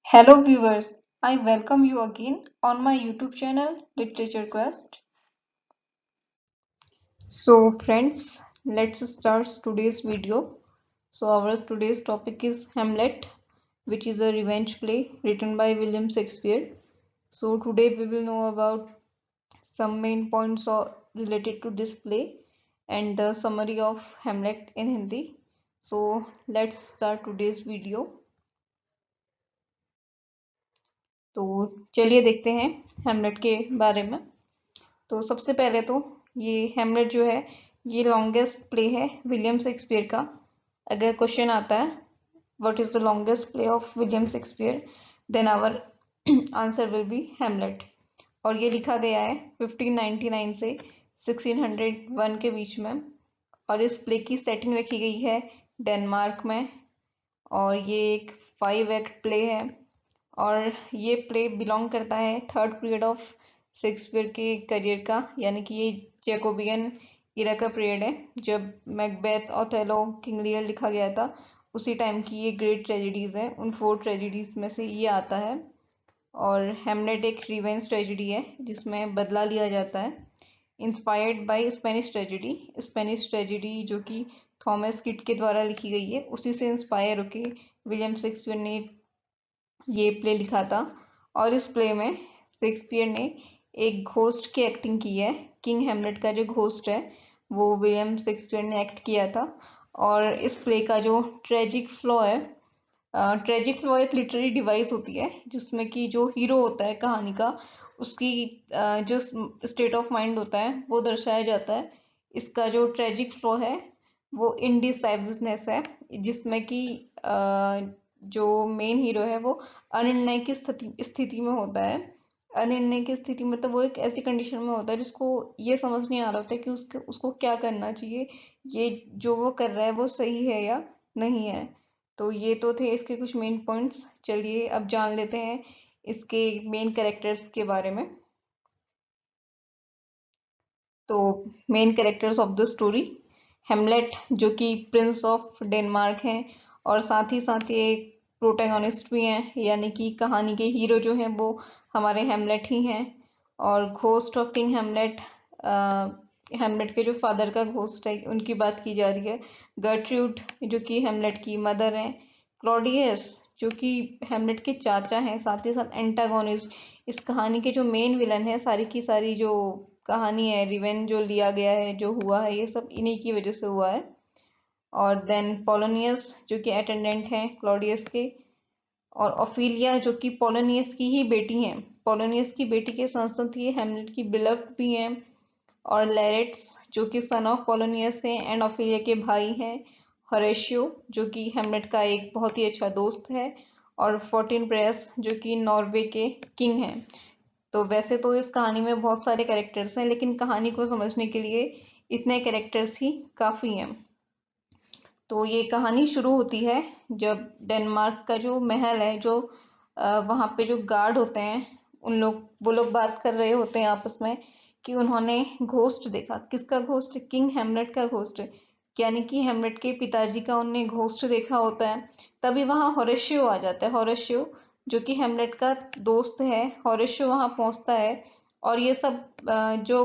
Hello viewers, I welcome you again on my YouTube channel Literature Quest. So friends, let's start today's video. So our today's topic is Hamlet, which is a revenge play written by William Shakespeare. So today we will know about some main points related to this play and the summary of Hamlet in Hindi. So let's start today's video. तो चलिए देखते हैं हेमलेट के बारे में। तो सबसे पहले तो ये हेमलेट जो है ये लॉन्गेस्ट प्ले है विलियम शेक्सपियर का। अगर क्वेश्चन आता है what is the longest play of William Shakespeare, then our answer will be Hamlet. और ये लिखा गया है 1599 से 1601 के बीच में। और इस प्ले की सेटिंग रखी गई है डेनमार्क में। और ये एक 5 एक्ट प्ले है। और ये प्ले बिलोंग करता है थर्ड पीरियड ऑफ शेक्सपियर के करियर का, यानी कि ये जैकोबियन इरा का पीरियड है जब मैकबेथ, ओथेलो, किंग लियर लिखा गया था। उसी टाइम की ये ग्रेट ट्रेजेडीज हैं, उन 4 ट्रेजेडीज में से ये आता है। और हेमलेट एक रिवेंज ट्रेजेडी है जिसमें बदला लिया जाता है, inspired by Spanish tragedy. Spanish tragedy जो कि थॉमस किट के द्वारा लिखी गई है, उसी से इंस्पायर होके विलियम शेक्सपियर ने ये प्ले लिखा था। और इस प्ले में शेक्सपियर ने एक घोस्ट की एक्टिंग की है। किंग हेमलेट का जो घोस्ट है वो विलियम शेक्सपियर ने एक्ट किया था। और इस प्ले का जो ट्रेजिक फ्लॉ है, ट्रेजिक फ्लॉ एक लिटरेरी डिवाइस होती है जिसमें कि जो हीरो होता है कहानी का, उसकी जो स्टेट ऑफ माइंड होता है वो दर्शाया जाता है। इसका जो ट्रेजिक फ्लॉ है वो इनडिसाइसिवनेस है, जिसमें कि जो मेन हीरो है वो अनिर्णय की स्थिति में होता है। अनिर्णय की स्थिति मतलब वो एक ऐसी कंडीशन में होता है जिसको ये समझ नहीं आ रहा होता है कि उसको क्या करना चाहिए, ये जो वो कर रहा है वो सही है या नहीं है। तो ये तो थे इसके कुछ मेन पॉइंट्स। चलिए अब जान लेते हैं इसके मेन कैरेक्टर्स के बारे में। तो main characters of the story, Hamlet जो कि प्रिंस ऑफ डेनमार्क हैं और साथ ही एक प्रोटैगनिस्ट भी हैं, यानी कि कहानी के हीरो जो हैं वो हमारे हेमलेट ही हैं। और घोस्ट ऑफ किंग हेमलेट, हेमलेट के जो फादर का घोस्ट है उनकी बात की जा रही है। गर्ट्रूड जो कि हेमलेट की मदर हैं। क्लॉडियस जो कि हेमलेट के चाचा हैं। साथ ही साथ एंटागोनिस्ट, इस कहानी के जो मेन विलन है, सारी की सारी जो कहानी है, रिवेंज जो लिया गया है, जो हुआ है, ये सब इन्हीं की वजह से हुआ है। और देन पोलोनियस जो कि अटेंडेंट हैं क्लॉडियस के। और ओफिलिया जो कि पोलोनियस की ही बेटी हैं। पोलोनियस की बेटी के साथ साथ ये हेमलेट की बिलव्ड भी हैं। और लेरेट्स जो कि सन ऑफ पोलोनियस हैं एंड ओफिलिया के भाई हैं। होरेशियो जो कि हेमलेट का एक बहुत ही अच्छा दोस्त है। और फोर्टिन प्रेस जो कि नॉर्वे के किंग हैं। तो वैसे तो इस कहानी में बहुत सारे कैरेक्टर्स हैं, लेकिन कहानी को समझने के लिए इतने कैरेक्टर्स ही काफी हैं। तो ये कहानी शुरू होती है जब डेनमार्क का जो महल है, जो वहाँ पे जो गार्ड होते हैं, उन लोग वो लोग बात कर रहे होते हैं आपस में कि उन्होंने घोस्ट देखा। किसका घोस्ट? किंग हेमलेट का घोस्ट, यानी कि हेमलेट के पिताजी का उनने घोस्ट देखा होता है। तभी वहाँ होरेशियो आ जाता है। होरेशियो जो कि हेमलेट का दोस्त है, होरेशियो वहाँ पहुंचता है। और ये सब जो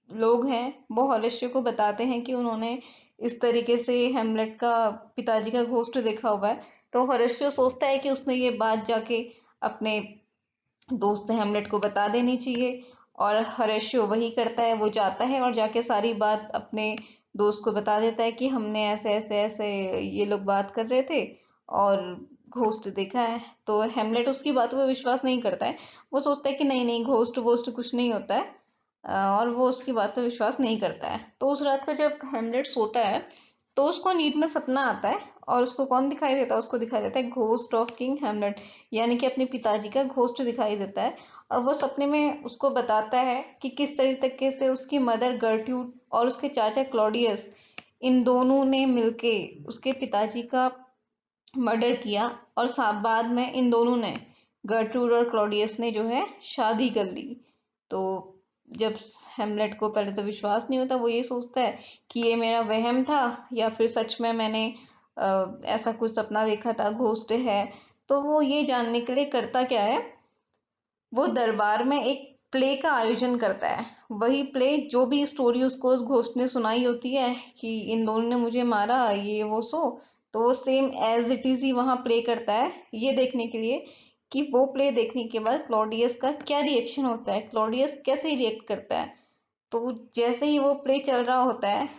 लोग हैं वो होरेशियो को बताते हैं कि उन्होंने इस तरीके से हेमलेट का पिताजी का घोस्ट देखा हुआ है। तो होरेशियो सोचता है कि उसने ये बात जाके अपने दोस्त हेमलेट को बता देनी चाहिए। और होरेशियो वही करता है, वो जाता है और जाके सारी बात अपने दोस्त को बता देता है कि हमने ऐसे ऐसे ऐसे ये लोग बात कर रहे थे और घोस्ट देखा है। तो हेमलेट उसकी बातों पे विश्वास नहीं करता है। वो सोचता है कि नहीं नहीं, घोस्ट वोस्ट कुछ नहीं होता है। और वो उसकी बात पे विश्वास नहीं करता है। तो उस रात को जब हेमलेट सोता है तो उसको नींद में सपना आता है। और उसको कौन दिखाई देता है? उसको दिखाई देता है घोस्ट ऑफ किंग हेमलेट, यानी कि अपने पिताजी का घोस्ट दिखाई देता है। और वो सपने में उसको बताता है कि किस तरीके से उसकी मदर गर्ट्यूड और उसके चाचा क्लॉडियस, इन दोनों ने मिलके उसके पिताजी का मर्डर किया। और बाद में इन दोनों ने, गर्ट्रूड और क्लॉडियस ने जो है शादी कर ली। तो जब हेमलेट को पहले तो विश्वास नहीं होता, वो ये सोचता है कि ये मेरा वहम था या फिर सच में मैंने ऐसा कुछ सपना देखा था, घोस्ट है। तो वो ये जानने के लिए करता क्या है, वो दरबार में एक प्ले का आयोजन करता है। वही प्ले, जो भी स्टोरी उसको उस घोस्ट ने सुनाई होती है कि इन दोनों ने मुझे मारा, ये वो सो, तो वो same as it is he वहां प्ले करता है, ये देखने के लिए कि वो प्ले देखने के बाद क्लॉडियस का क्या रिएक्शन होता है, क्लॉडियस कैसे रिएक्ट करता है। तो जैसे ही वो प्ले चल रहा होता है,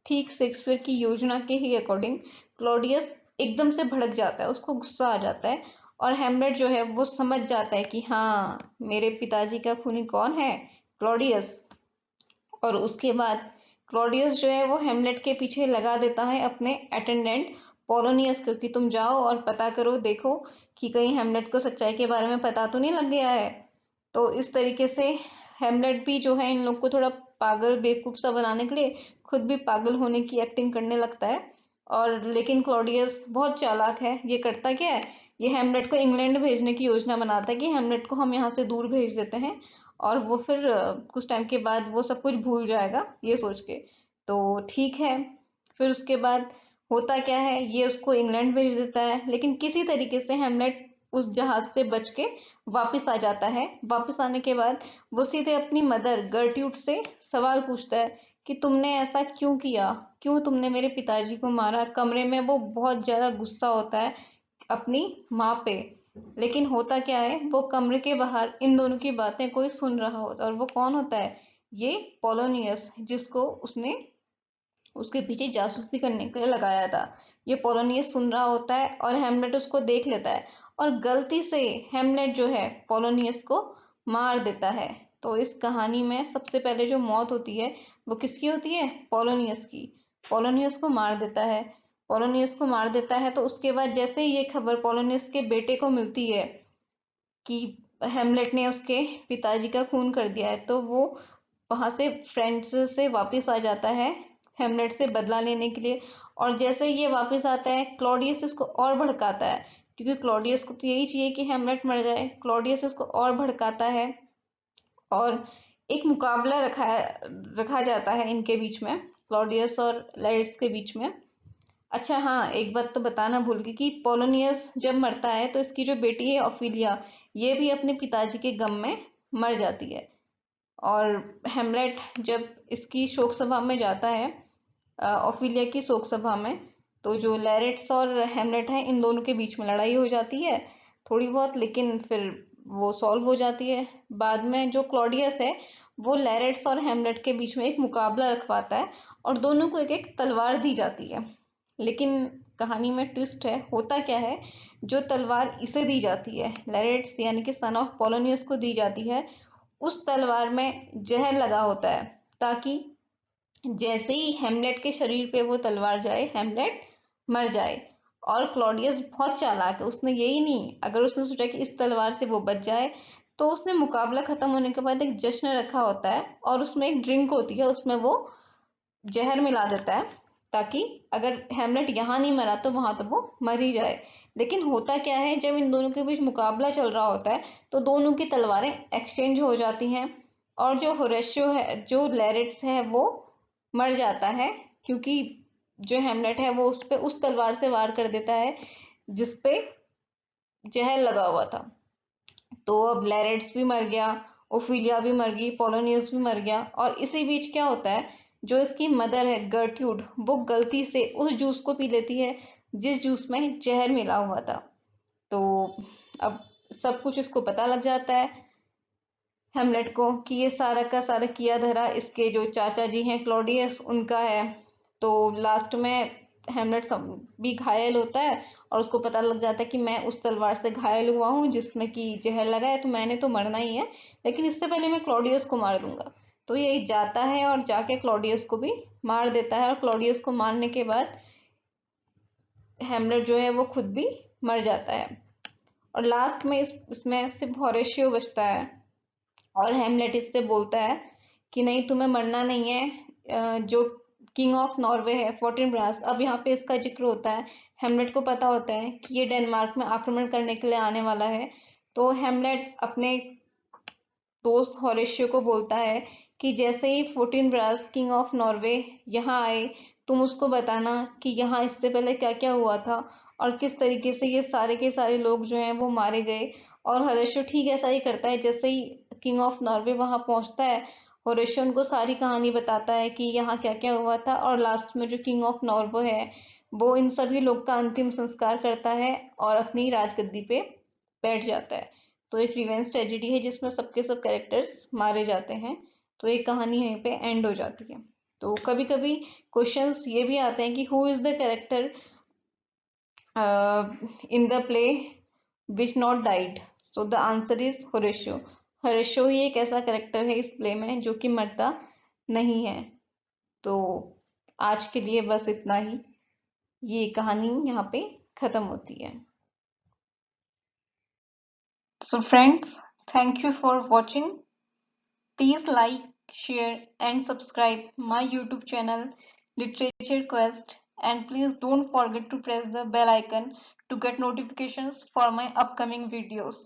ठीक शेक्सपियर की योजना के ही अकॉर्डिंग क्लॉडियस एकदम से भड़क जाता है, उसको गुस्सा आ जाता है, और हेमलेट जो है वो समझ जाता है कि हाँ, मेरे पिताजी का खूनी कौन है, क्लॉडियस। और उसके बाद क्लॉडियस जो है वो हेमलेट के पीछे लगा देता है अपने अटेंडेंट पोलोनियस को, कि तुम जाओ और पता करो, देखो कि कहीं हेमलेट को सच्चाई के बारे में पता तो नहीं लग गया है। तो इस तरीके से हेमलेट भी जो है इन लोग को थोड़ा पागल बेवकूफ सा बनाने के लिए खुद भी पागल होने की एक्टिंग करने लगता है। और लेकिन क्लॉडियस बहुत चालाक है, ये करता क्या है, ये हेमलेट को इंग्लैंड भेजने की योजना बनाता है कि हेमलेट को हम यहाँ से दूर भेज देते हैं, और वो फिर कुछ टाइम के बाद वो सब कुछ भूल जाएगा, ये सोच के। तो ठीक है, फिर उसके बाद होता क्या है, ये उसको इंग्लैंड भेज देता है, लेकिन किसी तरीके से हेमलेट उस जहाज से बच के वापस आ जाता है। वापस आने के बाद वो सीधे अपनी मदर गर्ट्यूड से सवाल पूछता है कि तुमने ऐसा क्यों किया, क्यों तुमने मेरे पिताजी को मारा। कमरे में वो बहुत ज्यादा गुस्सा होता है अपनी माँ पे। लेकिन होता क्या है, वो कमरे के बाहर इन दोनों की बातें कोई सुन रहा होता है, और वो कौन होता है, ये पोलोनियस, जिसको उसने उसके पीछे जासूसी करने के लिए लगाया था। ये पोलोनियस सुन रहा होता है, और हेमलेट उसको देख लेता है, और गलती से हेमलेट जो है पोलोनियस को मार देता है। तो इस कहानी में सबसे पहले जो मौत होती है वो किसकी होती है, पोलोनियस की। पोलोनियस को मार देता है, पोलोनियस को मार देता है। तो उसके बाद जैसे ही ये खबर पोलोनियस के बेटे को मिलती है कि हेमलेट ने उसके पिताजी का खून कर दिया है, तो वो वहां से फ्रेंच से वापस आ जाता है हेमलेट से बदला लेने के लिए। और जैसे ही ये वापस आता है, क्लॉडियस इसको और भड़काता है, क्योंकि क्लॉडियस को तो यही चाहिए कि हेमलेट मर जाए। क्लॉडियस इसको और भड़काता है, और एक मुकाबला रखा जाता है इनके बीच में, क्लॉडियस और लेरिट्स के बीच में। अच्छा हाँ, एक बात तो बताना भूल गई कि पोलोनियस जब मरता है तो इसकी जो बेटी है ऑफिलिया, ये भी अपने पिताजी के गम में मर जाती है। और हेमलेट जब इसकी शोक सभा में जाता है, ऑफिलिया की शोक सभा में, तो जो लैरेट्स और हेमलेट है, इन दोनों के बीच में लड़ाई हो जाती है थोड़ी बहुत, लेकिन फिर वो सॉल्व हो जाती है। बाद में जो क्लॉडियस है, वो लैरेट्स और हेमलेट के बीच में एक मुकाबला रखवाता है, और दोनों को एक एक तलवार दी जाती है। लेकिन कहानी में ट्विस्ट है, होता क्या है, जो तलवार इसे दी जाती है, लैरेट्स यानी कि सन ऑफ पोलोनियस को दी जाती है, उस तलवार में जहर लगा होता है, ताकि जैसे ही हेमलेट के शरीर पे वो तलवार जाए, हेमलेट मर जाए। और क्लॉडियस बहुत चालाक है, उसने यही नहीं, अगर उसने सोचा कि इस तलवार से वो बच जाए, तो उसने मुकाबला खत्म होने के बाद एक जश्न रखा होता है, और उसमें एक ड्रिंक होती है, उसमें वो जहर मिला देता है, ताकि अगर हेमलेट यहाँ नहीं मरा तो वहां तो वो मर ही जाए। लेकिन होता क्या है, जब इन दोनों के बीच मुकाबला चल रहा होता है, तो दोनों की तलवारें एक्सचेंज हो जाती हैं, और जो होरेशियो है, जो लैरिट्स है, वो मर जाता है, क्योंकि जो हेमलेट है वो उस पे उस तलवार से वार कर देता है जिसपे जहर लगा हुआ था। तो अब लैरेट्स भी मर गया, ओफिलिया भी मर गई, पोलोनियस भी मर गया। और इसी बीच क्या होता है, जो इसकी मदर है गर्ट्यूड, वो गलती से उस जूस को पी लेती है जिस जूस में जहर मिला हुआ था। तो अब सब कुछ इसको पता लग जाता है, हेमलेट को, कि ये सारा का सारा किया धरा इसके जो चाचा जी हैं क्लॉडियस, उनका है। तो लास्ट में हेमलेट भी घायल होता है, और उसको पता लग जाता है कि मैं उस तलवार से घायल हुआ हूँ जिसमें कि जहर लगा है, तो मैंने तो मरना ही है, लेकिन इससे पहले मैं क्लॉडियस को मार दूंगा। तो ये जाता है और जाके क्लॉडियस को भी मार देता है, और क्लॉडियस को मारने के बाद हेमलेट जो है वो खुद भी मर जाता है। और लास्ट में इसमें सिर्फ होरेशियो बचता है, और हेमलेट इससे बोलता है कि नहीं, तुम्हें मरना नहीं है। जो किंग ऑफ नॉर्वे है, फोर्टिन ब्रास, अब यहाँ पे इसका जिक्र होता है। हेमलेट को पता होता है कि ये डेनमार्क में आक्रमण करने के लिए आने वाला है। तो हेमलेट अपने दोस्त होरेशियो को बोलता है कि जैसे ही Fortinbras king of Norway यहाँ आए, तुम उसको बताना कि यहाँ इससे पहले क्या क्या हुआ था, और किस तरीके से ये सारे के सारे लोग जो हैं वो मारे गए। और होरेशियो ठीक ऐसा ही करता है, जैसे ही किंग ऑफ नॉर्वे वहां पहुंचता है, होरेशियो उनको सारी कहानी बताता है कि यहाँ क्या क्या हुआ था, और लास्ट में जो किंग ऑफ नॉर्वे है वो इन सभी लोग का अंतिम संस्कार करता है और अपनी राजगद्दी पे बैठ जाता है। तो एक रिवेंज ट्रेजेडी है जिसमें सबके सब कैरेक्टर्स मारे जाते हैं। तो एक कहानी यहीं पे एंड हो जाती है। तो कभी कभी क्वेश्चंस ये भी आते हैं कि who is the character in the play which not died. So the answer is Horatio. Horatio ही एक ऐसा कैरेक्टर है इस प्ले में जो कि मरता नहीं है। तो आज के लिए बस इतना ही। ये कहानी यहाँ पे खत्म होती है। So friends, thank you for watching. Please like, share and subscribe my YouTube channel Literature Quest, and please don't forget to press the bell icon to get notifications for my upcoming videos.